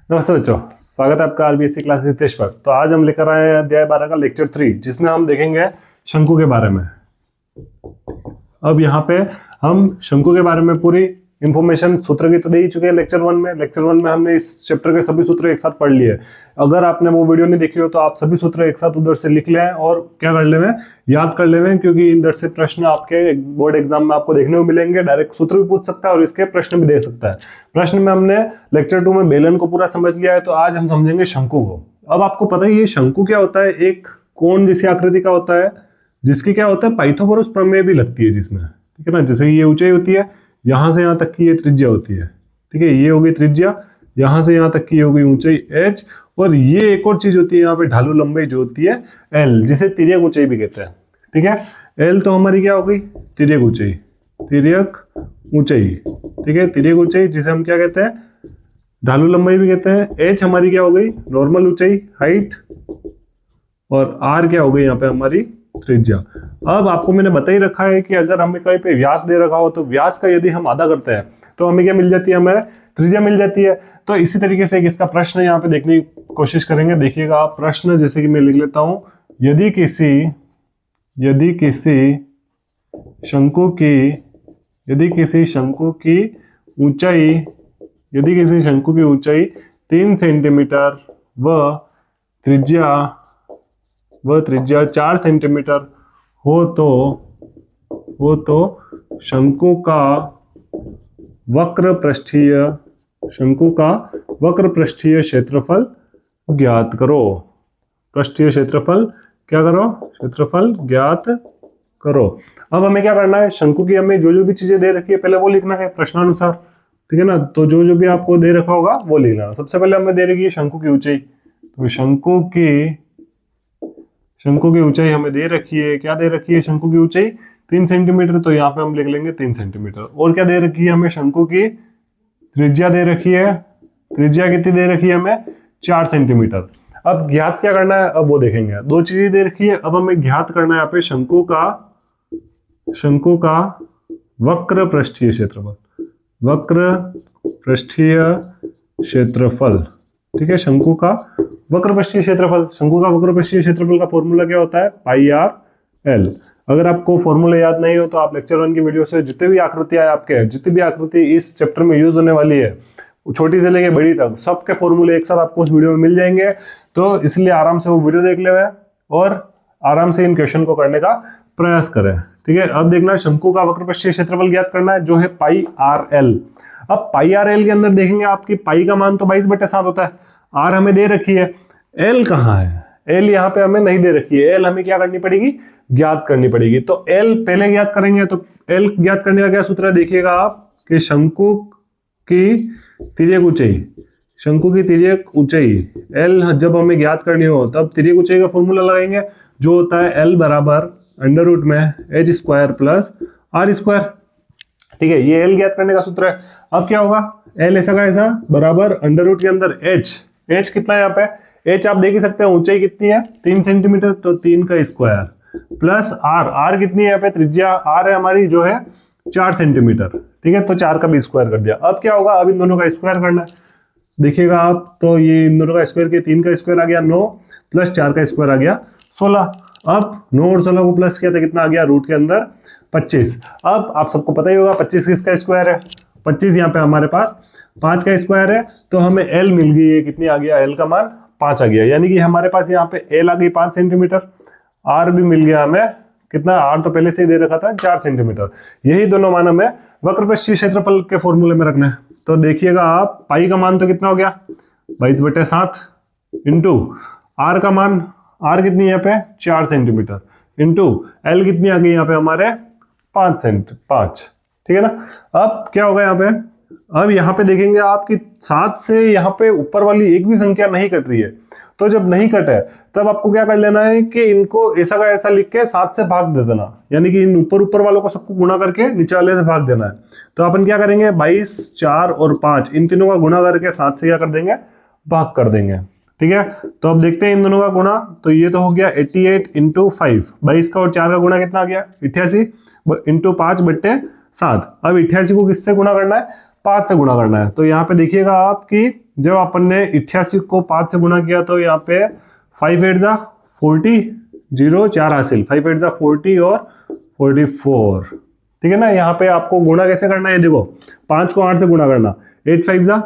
नमस्ते बच्चों, स्वागत है आपका आरबीएससी क्लास हितेश पर। तो आज हम लेकर आए हैं अध्याय 12 का लेक्चर 3, जिसमें हम देखेंगे शंकु के बारे में। अब यहाँ पे हम शंकु के बारे में पूरी इंफॉर्मेशन सूत्र की तो दे ही चुके हैं लेक्चर 1 में। लेक्चर 1 में हमने इस चैप्टर के सभी सूत्र एक साथ पढ़ लिए। अगर आपने वो वीडियो नहीं देखी हो तो आप सभी सूत्र एक साथ उधर से लिख लें और क्या कर लें, याद कर लें, क्योंकि इधर से प्रश्न आपके बोर्ड एग्जाम में आपको देखने को मिलेंगे। डायरेक्ट सूत्र भी पूछ सकता है और इसके प्रश्न भी दे सकता है। प्रश्न में हमने लेक्चर 2 में बेलन को पूरा समझ लिया है, तो आज हम समझेंगे शंकु को। अब आपको पता ही है शंकु क्या होता है। एक कोन जैसी आकृति का होता है, जिसकी क्या होता है, पाइथागोरस प्रमेय भी लगती है जिसमें, ठीक है ना। जैसे ये ऊंचाई होती है, यहां से यहां तक की ये त्रिज्या होती है, ठीक है। ये होगी त्रिज्या, यहां से यहां तक की होगी ऊंचाई h, और ये एक और चीज होती है यहाँ पे ढालू लंबाई जो होती है l, जिसे तिर्यक ऊंचाई भी कहते हैं, ठीक है। l तो हमारी क्या हो गई, तिर्यक ऊंचाई, तिर्यक ऊंचाई, ठीक है। तिर्यक ऊंचाई जिसे हम क्या कहते हैं, ढालू लंबाई भी कहते हैं। h हमारी क्या हो गई, नॉर्मल ऊंचाई, हाइट, और r क्या हो गई यहाँ पे हमारी त्रिज्या। अब आपको मैंने बता ही रखा है कि अगर हमें कहीं पे व्यास दे रखा हो तो व्यास का यदि हम आधा करते हैं तो हमें क्या मिल जाती है, हमें त्रिज्या मिल जाती है। तो इसी तरीके से एक इसका प्रश्न यहाँ पे देखने की कोशिश करेंगे। देखिएगा आप प्रश्न, जैसे कि मैं लिख लेता हूं, यदि किसी शंकु की ऊंचाई 3 सेंटीमीटर व त्रिज्या 4 सेंटीमीटर हो तो शंकु का वक्र पृष्ठीय क्षेत्रफल ज्ञात करो। पृष्ठीय क्षेत्रफल क्या करो, क्षेत्रफल ज्ञात करो। अब हमें क्या करना है, शंकु की हमें जो भी चीजें दे रखी है पहले वो लिखना है प्रश्नानुसार, ठीक है ना। तो जो भी आपको दे रखा होगा वो लिखना। सबसे पहले हमें दे रखी है शंकु की ऊंचाई, तो शंकु की ऊंचाई हमें दे रखी है। क्या दे रखी है, शंकु की ऊंचाई 3 सेंटीमीटर, तो यहाँ पे हम लिख लेंगे 3 सेंटीमीटर। और क्या दे रखी है हमें, शंकु की त्रिज्या दे रखी है। त्रिज्या कितनी दे रखी है हमें, 4 सेंटीमीटर। अब ज्ञात क्या करना है, अब वो देखेंगे। दो चीजें दे रखी है, अब हमें ज्ञात करना है यहाँ पे शंकु का वक्र पृष्ठीय क्षेत्रफल, ठीक है। शंकु का वक्र पृष्ठीय क्षेत्रफल का फॉर्मूला क्या होता है, पाई आर एल। अगर आपको फॉर्मूला याद नहीं हो तो आप लेक्चर 1 की वीडियो से जितनी भी आकृति इस चैप्टर में यूज होने वाली है, छोटी से लेके बड़ी तक, सबके फॉर्मूले एक साथ आपको उस वीडियो में मिल जाएंगे। तो इसलिए आराम से वो वीडियो देख ले और आराम से इन क्वेश्चन को करने का प्रयास करें, ठीक है। अब देखना, शंकु का वक्र पृष्ठीय क्षेत्रफल ज्ञात करना है, जो है पाई आर एल। अब पाई आर एल के अंदर देखेंगे आपकी पाई का मान तो 22/7 होता है, आर हमें दे रखी है, एल कहाँ है, एल यहाँ पे हमें नहीं दे रखी है। एल हमें क्या करनी पड़ेगी, ज्ञात करनी पड़ेगी। तो एल पहले ज्ञात करेंगे। तो एल ज्ञात करने का क्या सूत्र है, देखिएगा आप कि शंकु की तिर्यक ऊंचाई एल जब हमें ज्ञात करनी हो तब तिर्यक ऊंचाई का फॉर्मूला लगाएंगे, जो होता है एल बराबर अंडर रूट में h square plus r square, ठीक है। ये एल ज्ञात करने का सूत्र है। अब क्या होगा, एल ऐसा का ऐसा बराबर अंडर रूट के अंदर h कितना है यहाँ पे, h आप देख ही सकते हैं, ऊंचाई कितनी है 3 सेंटीमीटर, तो 3 का स्क्वायर प्लस r कितनी है यहाँ पे, त्रिज्या r है हमारी जो है 4 सेंटीमीटर, ठीक है। तो 4 का भी स्क्वायर कर दिया। अब क्या होगा, अब इन दोनों का स्क्वायर करना है। देखिएगा आप, तो ये इन दोनों का स्क्वायर किया, 3 का स्क्वायर आ गया 9 प्लस 4 का स्क्वायर आ गया 16। अब 9 और 16 को प्लस किया तो कितना आ गया, रूट के अंदर 25। अब आप सबको पता ही होगा 25 किसका स्क्वायर है, 25 यहाँ पे हमारे पास 5 का स्क्वायर है। तो हमें एल मिल गई है, कितनी आ गया, एल का मान 5 आ गया। यानी कि हमारे पास यहाँ पे एल आ गई 5 सेंटीमीटर, आर भी मिल गया हमें कितना, आर तो पहले से ही दे रखा था 4 सेंटीमीटर। यही दोनों मान हमें वक्र पृष्ठीय क्षेत्रफल के फॉर्मूले में रखना है। तो देखिएगा आप, पाई का मान तो कितना हो गया 22/7 इंटू आर का मान, आर कितनी है यहाँ पे 4 सेंटीमीटर, इंटू एल कितनी आ गई यहाँ पे हमारे 5, ठीक है ना। अब क्या होगा यहाँ पे, अब यहाँ पे देखेंगे आपकी 7 से यहाँ पे ऊपर वाली एक भी संख्या नहीं कट रही है। तो जब नहीं कटे तब आपको क्या कर लेना है कि इनको ऐसा का ऐसा लिख के 7 से भाग दे देना, यानी कि इन ऊपर वालों को सबको गुणा करके नीचे वाले से भाग देना है। तो अपन क्या करेंगे, 22, 4 और 5 इन तीनों का गुणा करके 7 से क्या कर देंगे, भाग कर देंगे, ठीक है। तो अब देखते हैं इन दोनों का गुणा। तो ये तो हो गया 88 इंटू 5, 22 का और 4 का गुणा कितना आ गया 88 इंटू 5/7। अब 88 को किससे गुणा करना है, 5 से गुणा करना है। तो यहाँ पे देखिएगा आप कि जब अपन ने 88 को 5 से गुणा किया तो यहाँ पे 5 8 जा 40, 0 4 हासिल, 5 8 जा 40 और 44, ठीक है ना। यहाँ पे आपको गुणा कैसे करना है, देखो 5 को 8 से गुणा करना, 8 5 जा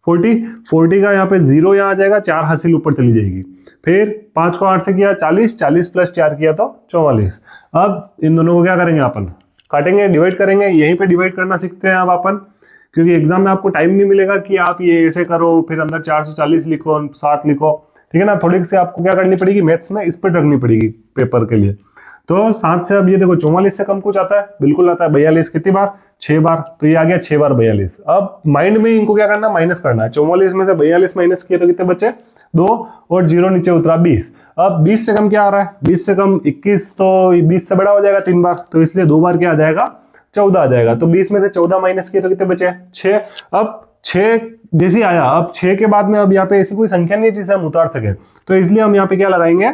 40, 40 का यहाँ पे 0 यहाँ आ जाएगा, 4 हासिल ऊपर चली जाएगी। फिर 5 को 8 से किया 40, 40 प्लस 4 किया तो 44। अब इन दोनों को क्या करेंगे, अपन काटेंगे, डिवाइड करेंगे। यहीं पे डिवाइड करना सीखते हैं अब अपन, क्योंकि एग्जाम में आपको टाइम नहीं मिलेगा कि आप ये ऐसे करो फिर अंदर 440 लिखो 7 लिखो, ठीक है ना। थोड़ी सी आपको क्या करनी पड़ेगी मैथ्स में, स्पीड रखनी पड़ेगी पेपर के लिए। तो 7 से अब ये देखो 44 से कम कुछ आता है, बिल्कुल आता है 42, कितनी बार 6 बार, तो ये आ गया 6 बार 42। अब माइंड में इनको क्या करना, माइनस करना है। 44 में से 42 माइनस किए तो कितने बचे 2 और 0 नीचे उतरा 20। अब 20 से कम क्या आ रहा है, 20 से कम 21, तो 20 से बड़ा हो जाएगा 3 बार, तो इसलिए 2 बार क्या आ जाएगा 14 आ जाएगा। तो 20 में से 14 माइनस किए तो कितने बचे 6। अब 6 जैसे आया, अब 6 के बाद में अब यहाँ पे ऐसी कोई संख्या नहीं है जिसे हम उतार सके, तो इसलिए हम यहाँ पे क्या लगाएंगे,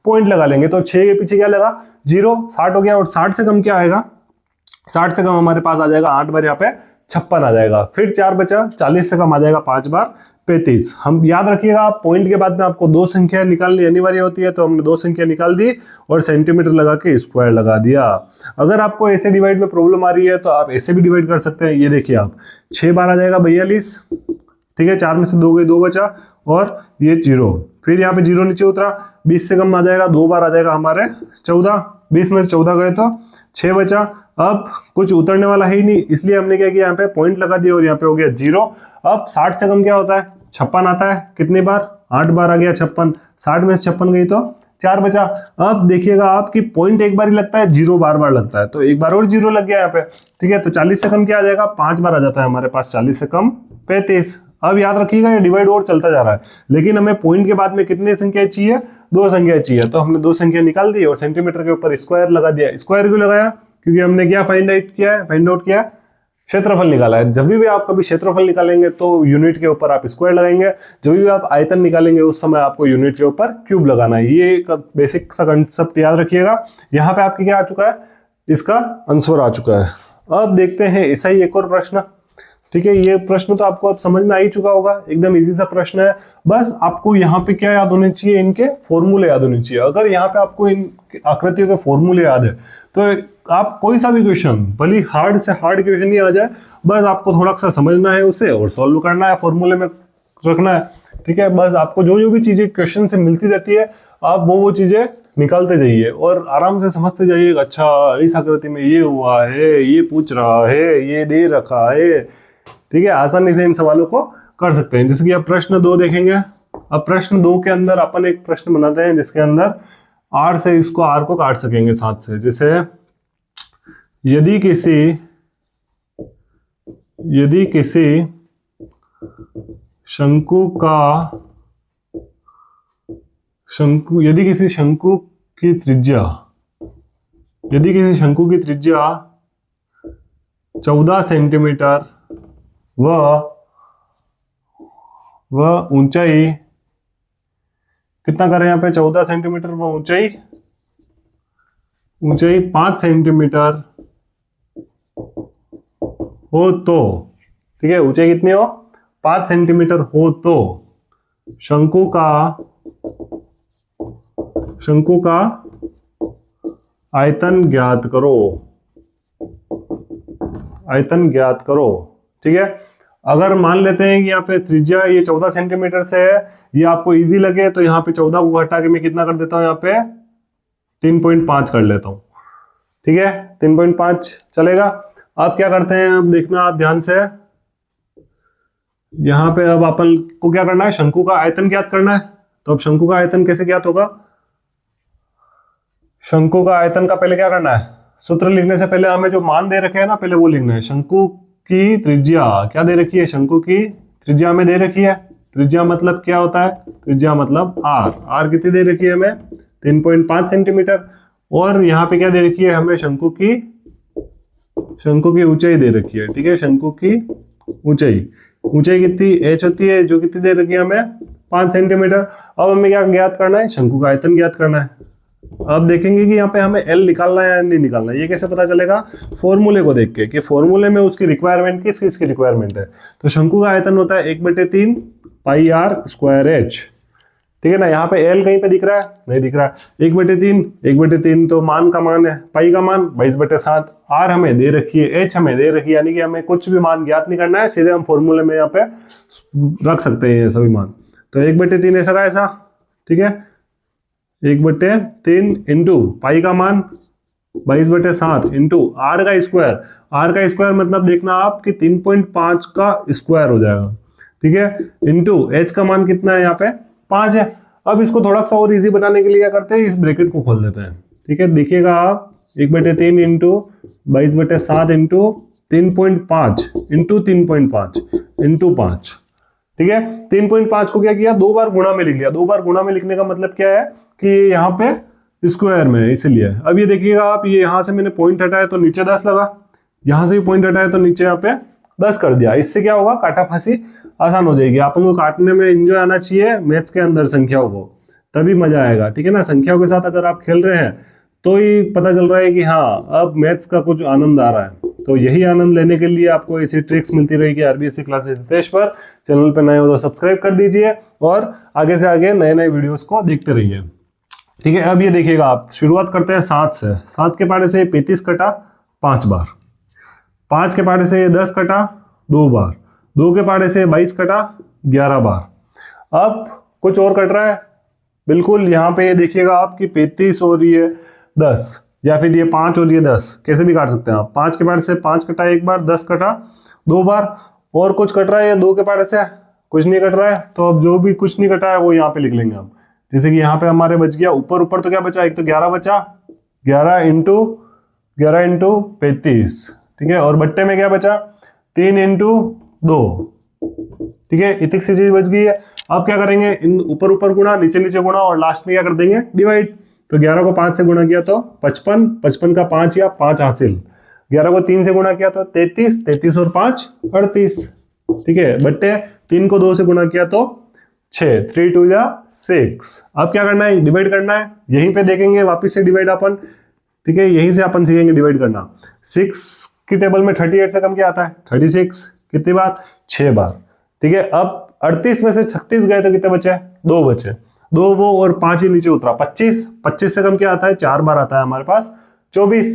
पॉइंट लगा लेंगे। तो 6 के पीछे क्या लगा 0, 60 हो गया, और 60 से कम क्या आएगा, 60 से कम हमारे पास आ जाएगा 8 बार यहाँ पे 56 आ जाएगा। फिर 4 बचा, 40 से कम आ जाएगा 5 बार 35। हम याद रखिएगा पॉइंट के बाद में आपको 2 संख्या निकालनी अनिवार्य होती है, तो हमने 2 संख्या निकाल दी और सेंटीमीटर लगा के स्क्वायर लगा दिया। अगर आपको ऐसे डिवाइड में प्रॉब्लम आ रही है तो आप ऐसे भी डिवाइड कर सकते हैं। ये देखिए आप 6 बार आ जाएगा 42, ठीक है, 4 में से 2 गए 2 बचा और ये 0, फिर यहाँ पे 0 नीचे उतरा, 20 से कम आ जाएगा 2 बार आ जाएगा हमारे 14, 20 में से 14 गए तो 6 बचा। अब कुछ उतरने वाला है ही नहीं, इसलिए हमने क्या किया, यहाँ पे पॉइंट लगा दिया और यहाँ पे हो गया 0। अब 60 से कम क्या होता है 56 आता है, कितनी बार 8 बार आ गया 56, 60 में से 56 गई तो 4 बचा। अब देखिएगा आपकी पॉइंट एक बार ही लगता है, 0 बार बार लगता है, तो एक बार और 0 लग गया यहाँ पे, ठीक है। तो 40 से कम क्या आ जाएगा 5 बार आ जाता है हमारे पास, 40 से कम 35। अब याद रखिएगा ये डिवाइड और चलता जा रहा है, लेकिन हमें पॉइंट के बाद में कितनी संख्या चाहिए, 2 संख्या चाहिए, तो हमने 2 संख्या निकाल दी और सेंटीमीटर के ऊपर स्क्वायर लगा दिया। स्क्वायर क्यों लगाया, क्योंकि हमने क्या फाइंड आउट किया क्षेत्रफल निकाला है। जब भी आप कभी क्षेत्रफल निकालेंगे तो यूनिट के ऊपर आप स्क्वायर लगाएंगे, जब भी आप आयतन निकालेंगे उस समय आपको यूनिट के ऊपर क्यूब लगाना है। ये एक बेसिक सा कंसेप्ट याद रखिएगा। यहाँ पे आपके क्या आ चुका है, इसका आंसर आ चुका है। अब देखते हैं ऐसा ही एक और प्रश्न, ठीक है। ये प्रश्न तो आपको अब समझ में आ ही चुका होगा, एकदम इजी सा प्रश्न है। बस आपको यहाँ पे क्या याद होने चाहिए, इनके फॉर्मूले याद होने चाहिए। अगर यहाँ पे आपको इन आकृतियों के फॉर्मूले याद है तो आप कोई सा भी क्वेश्चन, भले हार्ड से हार्ड क्वेश्चन ही आ जाए, बस आपको थोड़ा सा समझना है उसे और सॉल्व करना है, फॉर्मूले में रखना है, ठीक है। बस आपको जो भी चीजें क्वेश्चन से मिलती रहती है आप वो चीजें निकालते जाइए और आराम से समझते जाइए। अच्छा इस आकृति में ये हुआ है, ये पूछ रहा है, ये दे रखा है, ठीक है। आसानी से इन सवालों को कर सकते हैं। जैसे कि आप प्रश्न 2 देखेंगे। अब प्रश्न 2 के अंदर अपन एक प्रश्न बनाते हैं जिसके अंदर r से इसको r को काट सकेंगे साथ से। जैसे यदि किसी शंकु की त्रिज्या 14 सेंटीमीटर व ऊंचाई कितना करें यहाँ पे, 14 सेंटीमीटर व ऊंचाई 5 सेंटीमीटर हो तो, ठीक है, ऊंचाई कितनी हो 5 सेंटीमीटर हो तो शंकु का आयतन ज्ञात करो, ठीक है। अगर मान लेते हैं कि यहाँ पे त्रिज्या ये 14 सेंटीमीटर से है, ये आपको इजी लगे तो यहाँ पे 14 को हटा के मैं कितना कर देता हूँ, यहाँ पे 3.5 कर लेता हूँ, ठीक है। 3.5 चलेगा। अब क्या करते हैं, अब देखना आप ध्यान से, यहाँ पे अब अपन को क्या करना है, शंकु का आयतन ज्ञात करना है। तो अब शंकु का आयतन कैसे ज्ञात होगा, शंकु का आयतन का पहले क्या करना है, सूत्र लिखने से पहले हमें जो मान दे रखे हैं ना पहले वो लिखना है। शंकु की त्रिज्या क्या दे रखी है, शंकु की त्रिज्या में दे रखी है। त्रिज्या मतलब क्या होता है, त्रिज्या मतलब r कितनी दे रखी है हमें 3.5 सेंटीमीटर। और यहाँ पे क्या दे रखी है हमें, शंकु की ऊंचाई दे रखी है, ठीक है। शंकु की ऊंचाई कितनी h होती है, जो कितनी दे रखी है हमें 5 सेंटीमीटर। अब हमें क्या ज्ञात करना है, शंकु का आयतन ज्ञात करना है। अब देखेंगे कि यहाँ पे हमें L निकालना है या नहीं निकालना है। ये कैसे पता चलेगा, फॉर्मूले को देख के कि फॉर्मूले में उसकी रिक्वायरमेंट किस की रिक्वायरमेंट है। तो शंकु का आयतन होता है 1/3 पाई आर स्क्वायर एच। ठीक है ना, यहाँ पे एल कहीं पे दिख रहा है? नहीं दिख रहा है। 1/3 तो मान का मान है, पाई का मान 22/7, आर हमें दे रखी है, एच हमें दे रखी है, यानी कि हमें कुछ भी मान ज्ञात नहीं करना है, सीधे हम फॉर्मूले में यहाँ पे रख सकते हैं ये सभी मान। तो 1/3 ऐसा का ऐसा, ठीक है, 1/3 इंटू पाई का मान 22/7 इंटू आर का स्क्वायर। आर का स्क्वायर मतलब देखना आप कि 3.5 का स्क्वायर हो जाएगा, ठीक है, इंटू एच का मान कितना है यहाँ पे 5 है। अब इसको थोड़ा सा और इजी बनाने के लिए क्या करते हैं, इस ब्रैकेट को खोल देते हैं। ठीक है, देखिएगा आप 1/3 इंटू 22/7 इंटू 3.5 इंटू 3.5 इंटू 5। ठीक है, 3.5 को क्या किया, 2 बार गुणा में लिख लिया। 2 बार गुणा में लिखने का मतलब क्या है कि यहाँ पे स्क्वायर में है, इसलिए। अब ये देखिएगा आप, ये यहाँ से मैंने पॉइंट हटाया तो नीचे 10 लगा, यहाँ से भी पॉइंट हटाया तो नीचे यहाँ पे 10 कर दिया। इससे क्या होगा, काटा फांसी आसान हो जाएगी। अपन को काटने में एंजॉय आना चाहिए मैथ्स के अंदर, संख्याओं को, तभी मजा आएगा। ठीक है ना, संख्याओं के साथ अगर आप खेल रहे हैं तो ही पता चल रहा है कि हाँ अब मैथ्स का कुछ आनंद आ रहा है। तो यही आनंद लेने के लिए आपको ऐसी ट्रिक्स मिलती रहेगी आरबीएससी क्लासेस हितेश पर। चैनल पर नए हो तो सब्सक्राइब कर दीजिए और आगे से आगे नए नए वीडियोस को देखते रहिए। ठीक है, अब ये देखिएगा आप, शुरुआत करते हैं 7 से। 7 के पाड़े से 35 कटा 5 बार, 5 के पाड़े से 10 कटा 2 बार, 2 के पाड़े से 22 कटा 11 बार। अब कुछ और कट रहा है, बिल्कुल यहाँ पे ये देखिएगा आप कि 35 और ये 10, या फिर ये 5 और ये 10, कैसे भी काट सकते हैं आप। 5 के पाड़े से 5 कटा 1 बार, 10 कटा 2 बार, और कुछ कट रहा है या 2 के पाड़े से कुछ नहीं कट रहा है। तो अब जो भी कुछ नहीं कटा है वो यहाँ पे लिख लेंगे हम। जैसे कि यहाँ पे हमारे बच गया ऊपर तो क्या बचा, एक तो 11 बचा, 11 इंटू 35, ठीक है, और बट्टे में क्या बचा 3 इंटू 2, ठीक है, इतनी सी चीज बच गई है। अब क्या करेंगे, इन ऊपर गुणा, नीचे गुणा, और लास्ट में क्या कर देंगे, डिवाइड। तो 11 को 5 से गुणा किया तो 55, 55 का 5 या 5 हासिल। 11 को 3 से गुणा किया तो 33, 33 और 5 38, ठीक है, बट्टे 3 को 2 से गुणा किया तो 6, 3 2 जा 6। अब क्या करना है, डिवाइड करना है। यहीं पे देखेंगे वापस से डिवाइड अपन, ठीक है, यहीं से अपन सीखेंगे डिवाइड करना। 6 की टेबल में 38 से कम क्या आता है, 36, कितनी बार 6 बार, ठीक है। अब 38 में से 36 गए तो कितने बचे, 2 बचे, 2 वो और 5 ही नीचे उतरा, 25, 25 से कम क्या आता है, 4 बार आता है हमारे पास 24,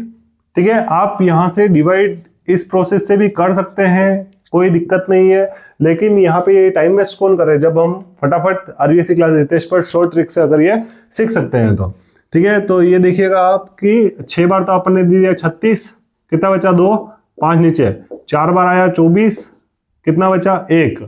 ठीक है। आप यहां से डिवाइड इस प्रोसेस से भी कर सकते हैं, कोई दिक्कत नहीं है, लेकिन यहाँ पे ये टाइम वेस्ट कौन करे जब हम फटाफट आरबीएससी क्लास हितेश पर शॉर्ट ट्रिक से अगर ये सीख सकते हैं तो, ठीक है। तो ये देखिएगा आप कि 6 बार तो अपन ने दी दिया 36, कितना बचा 2, 5 नीचे, 4 बार आया 24, कितना बचा 1।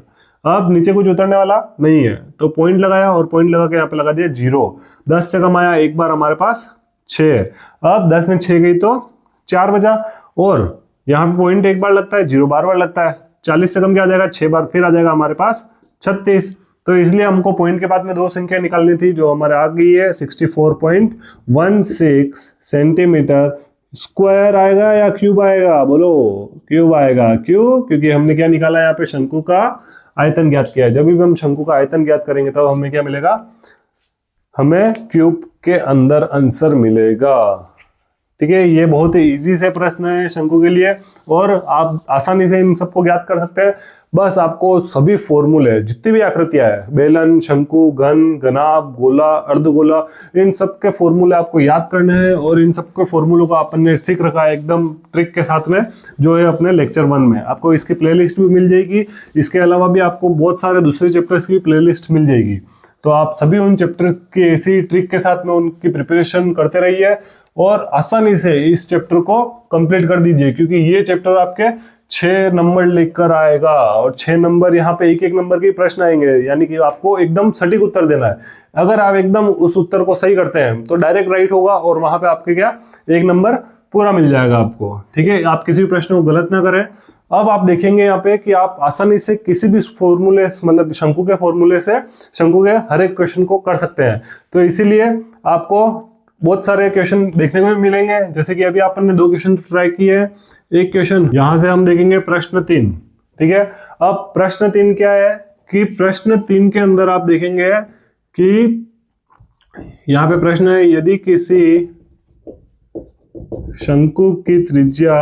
अब नीचे कुछ उतरने वाला नहीं है तो पॉइंट लगाया, और पॉइंट लगा के यहाँ पे लगा दिया 0। 10 से कम आया 1 बार हमारे पास 6, अब 10 में 6 गई तो 4 बचा, और यहाँ पे पॉइंट 1 बार लगता है, 0 बार लगता है। 40 से कम क्या आ जाएगा, 6 बार फिर आ जाएगा हमारे पास 36। तो इसलिए हमको पॉइंट के बाद में 2 संख्या निकालनी थी, जो हमारे आ गई है 64.16 सेंटीमीटर स्क्वायर आएगा या क्यूब आएगा, बोलो क्यूब आएगा। क्यों, क्योंकि हमने क्या निकाला यहाँ पे, शंकु का आयतन ज्ञात किया है। जब भी हम शंकु का आयतन ज्ञात करेंगे तब हमें क्या मिलेगा, हमें क्यूब के अंदर आंसर मिलेगा, ठीक है। ये बहुत ही इजी से प्रश्न है शंकु के लिए, और आप आसानी से इन सबको ज्ञात कर सकते हैं। बस आपको सभी फॉर्मूले, जितनी भी आकृतियां है, बेलन, शंकु, घन, घनाभ, गोला, अर्धगोला, इन सब के फॉर्मूले आपको याद करने हैं, और इन सब के फॉर्मूलों को अपन ने सीख रखा है एकदम ट्रिक के साथ में, जो है अपने लेक्चर 1 में। आपको इसकी प्लेलिस्ट भी मिल जाएगी, इसके अलावा भी आपको बहुत सारे दूसरे चैप्टर्स की प्लेलिस्ट मिल जाएगी। तो आप सभी उन चैप्टर्स की ऐसी ट्रिक के साथ में उनकी प्रिपरेशन करते रहिए, और आसानी से इस चैप्टर को कंप्लीट कर दीजिए, क्योंकि ये चैप्टर आपके 6 नंबर लेकर आएगा, और 6 नंबर यहाँ पे एक नंबर के प्रश्न आएंगे, यानी कि आपको एकदम सटीक उत्तर देना है। अगर आप एकदम उस उत्तर को सही करते हैं तो डायरेक्ट राइट होगा, और वहां पे आपके क्या 1 नंबर पूरा मिल जाएगा आपको, ठीक है। आप किसी भी प्रश्न को गलत ना करें। अब आप देखेंगे यहाँ पे कि आप आसानी से किसी भी फॉर्मूले, मतलब शंकु के फॉर्मूले से शंकु के हर एक क्वेश्चन को कर सकते हैं। तो इसीलिए आपको बहुत सारे क्वेश्चन देखने को भी मिलेंगे, जैसे कि अभी आपने 2 क्वेश्चन ट्राई किए हैं। एक क्वेश्चन यहां से हम देखेंगे प्रश्न 3, ठीक है। अब प्रश्न 3 क्या है कि प्रश्न 3 के अंदर आप देखेंगे कि यहां पे प्रश्न है, यदि किसी शंकु की त्रिज्या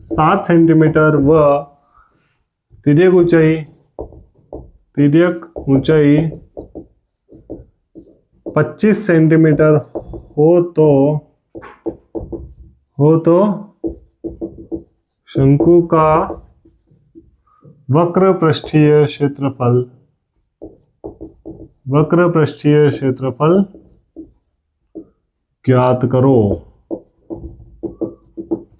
7 सेंटीमीटर व तिर्यक ऊंचाई 25 सेंटीमीटर हो तो शंकु का वक्र पृष्ठीय क्षेत्रफल ज्ञात करो।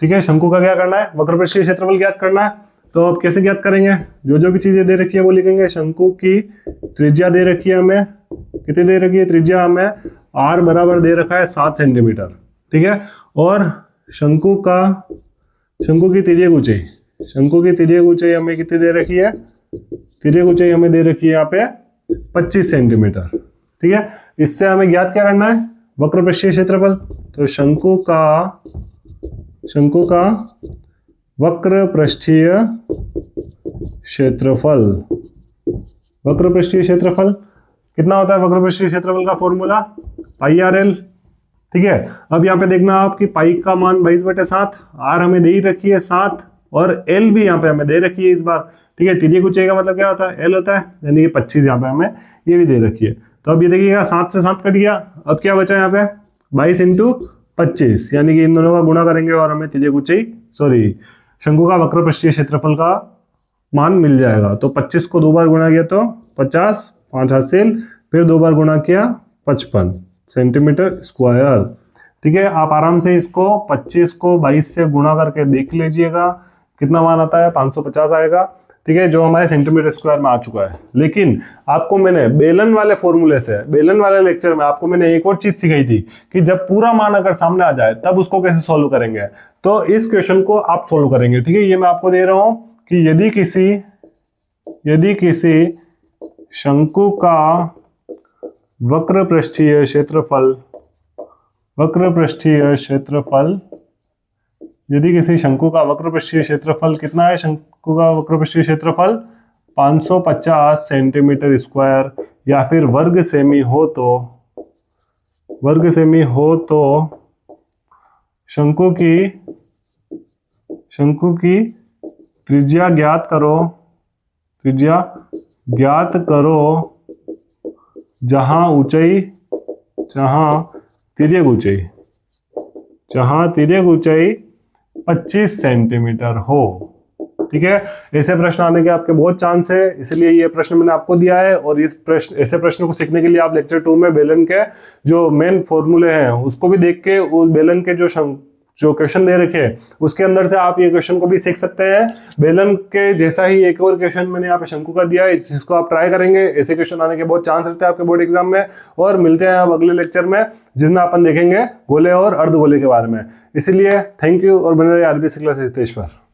ठीक है, शंकु का क्या करना है, वक्र पृष्ठीय क्षेत्रफल ज्ञात करना है। तो अब कैसे ज्ञात करेंगे, जो भी चीजें दे रखी है वो लिखेंगे। शंकु की त्रिज्या दे रखी है हमें, कितनी दे रखी है त्रिज्या हमें, r बराबर दे रखा है 7 सेंटीमीटर। ठीक है, और शंकु की तिर्यक ऊंचाई हमें कितनी दे रखी है, तिर्यक ऊंचाई हमें दे रखी है यहाँ पे 25 सेंटीमीटर। ठीक है, इससे हमें ज्ञात क्या करना है, वक्र पृष्ठीय क्षेत्रफल। तो शंकु का वक्र पृष्ठीय क्षेत्रफल कितना होता है, वक्र पृष्ठीय क्षेत्रफल का फॉर्मूला पाई आर एल। ठीक है, अब यहाँ पे देखना आपकी पाई का मान 22/7, आर हमें दे ही रखी है 7, और एल भी यहाँ पे हमें दे रखी है इस बार। ठीक है, तिर्यक ऊंचाई का मतलब क्या होता है, एल होता है, यानी कि 25 यहाँ पे हमें ये भी दे रखी है। तो अब ये देखिएगा 7 से 7 कट गया, अब क्या बचा यहाँ पे 22 × 25, यानी कि इन दोनों का गुणा करेंगे और हमें तिर्यक ऊंचाई शंकु का वक्र पृष्ठीय क्षेत्रफल का मान मिल जाएगा। तो 25 को 2 बार गुणा किया तो 50, 5 हासिल, फिर 2 बार गुणा किया 55 सेंटीमीटर स्क्वायर। ठीक है, आप आराम से इसको 25 को 22 से गुणा करके देख लीजिएगा कितना मान आता है, 550 आएगा। ठीक है, जो हमारे सेंटीमीटर स्क्वायर में आ चुका है। लेकिन आपको मैंने बेलन वाले फॉर्मूले से, बेलन वाले लेक्चर में आपको मैंने एक और चीज सिखाई थी कि जब पूरा मान अगर सामने आ जाए तब उसको कैसे सॉल्व करेंगे। तो इस क्वेश्चन को आप सॉल्व करेंगे। ठीक है, ये मैं आपको दे रहा हूं कि यदि किसी शंकु का वक्र पृष्ठीय क्षेत्रफल कितना है, शंकु का वक्र पृष्ठीय क्षेत्रफल 550 सेंटीमीटर स्क्वायर या फिर वर्ग सेमी हो तो शंकु की त्रिज्या ज्ञात करो जहां तिर्यक ऊंचाई 25 सेंटीमीटर हो। ठीक है, ऐसे प्रश्न आने के आपके बहुत चांस है, इसलिए ये प्रश्न मैंने आपको दिया है। और ऐसे प्रश्न को सीखने के लिए आप लेक्चर 2 में बेलन के जो मेन फॉर्मूले हैं उसको भी देख के, उस बेलन के जो क्वेश्चन दे रखे हैं उसके अंदर से आप ये क्वेश्चन को भी सीख सकते हैं। बेलन के जैसा ही एक और क्वेश्चन मैंने यहाँ पे शंकु का दिया है, जिसको आप ट्राई करेंगे। ऐसे क्वेश्चन आने के बहुत चांस रहते हैं आपके बोर्ड एग्जाम में। और मिलते हैं अब अगले लेक्चर में, जिसमें अपन देखेंगे गोले और अर्धगोले के बारे में। इसीलिए थैंक यू और बने रहिए आरबीएससी क्लासेस हितेश पर।